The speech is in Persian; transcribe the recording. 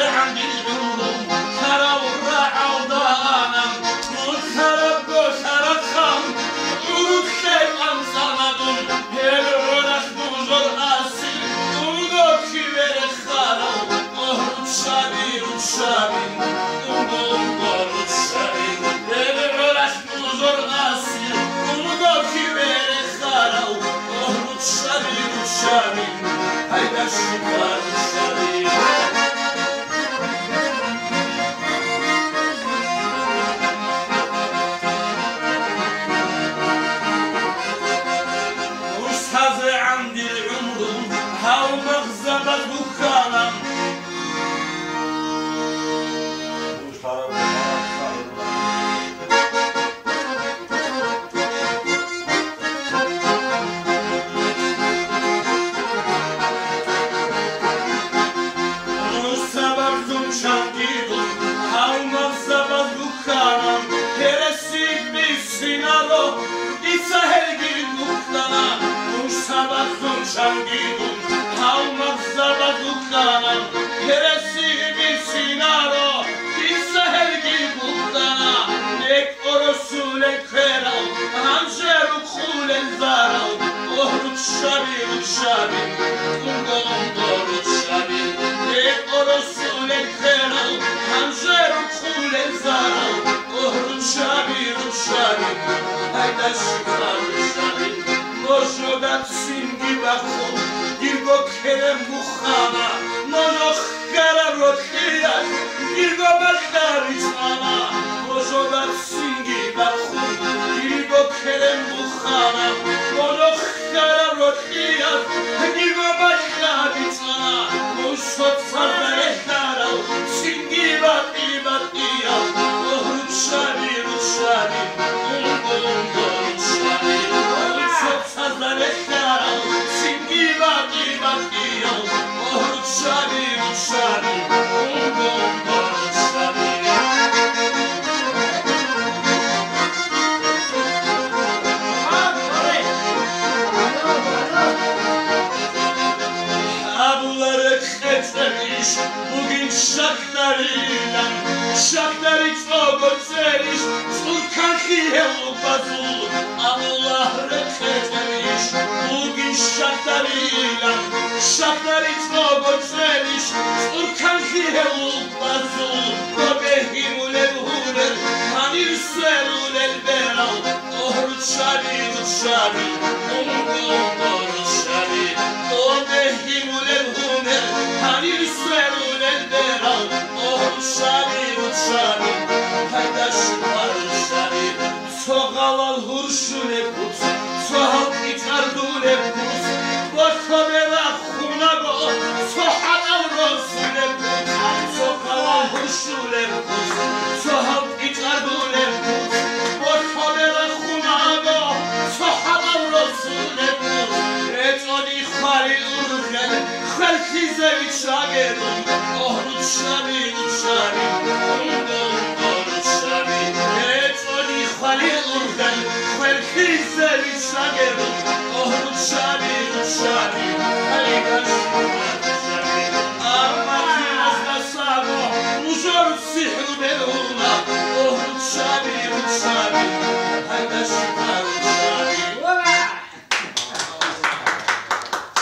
عندي العمر ترى والراعة وضانم والثرى بوثرى خم والخير أمصمدون هلو نخدوز الأسي ونقو كبير الخارو وهرب شابي وشابي ونقو الشابي هلو نخدوز الأسي ونقو كبير الخارو وهرب شابي وشابي هيدا الشكار الشابي هاو مغزبة دخانم سبب دون چندیدون هاو مغزبة دخانم هرسید بیسینا رو ایسا هلگیر دختانم سبب دون چندیدون هاو مغزبة دخانم هرسید بیسینا رو ایسا هلگیر دختانم نک ارسول کرم همشه رو خول زارم اهرد شبی شبی اونگام شبی نک ارسول کرم همشه رو خول زارم اهرد شبی هیدا شکار شبی نوشودت سینگی بخون دیرگو کرم مخانا نوشو خرم رو خیاد دیرگو بخاری چانا نوشودت سینگی بخون دیرگو کرم مخانا نوشو خرم رو خیاد دیرگو بخاری چانا نوشود سردر دارم سینگی باقی اهرد شبی سازن خرم سینگی باقی اهرد شبی Abuları ketlemiş bugün şaklarıyla şakları çok ötsemiş sulkan hiyelu bazul Abuları ketlemiş bugün şaklarıyla şakları çok ötsemiş sulkan hiyelu bazul Robehimul elhuler hanir suelul elberal Ohrut şabi umgum şabi Robehimul elhuler hanir suelul elberal Ohrut şabi hayda şıkar şabi Soğalal hurşule kut soğal itardule kut Bakabela hunago soğalal rosule kut Soğalal hurşule kut soğal itardule kut Bakabela hunago soğalal rosule kut Retoni khali urgen khalki zevi şagedum Ohrut şabi Retoni khali urgen khalki zevi şagedum Ohrut şabi Hayda şabi Armati azlasavo Mujor sihru beluna Ohrut şabi Hayda şabi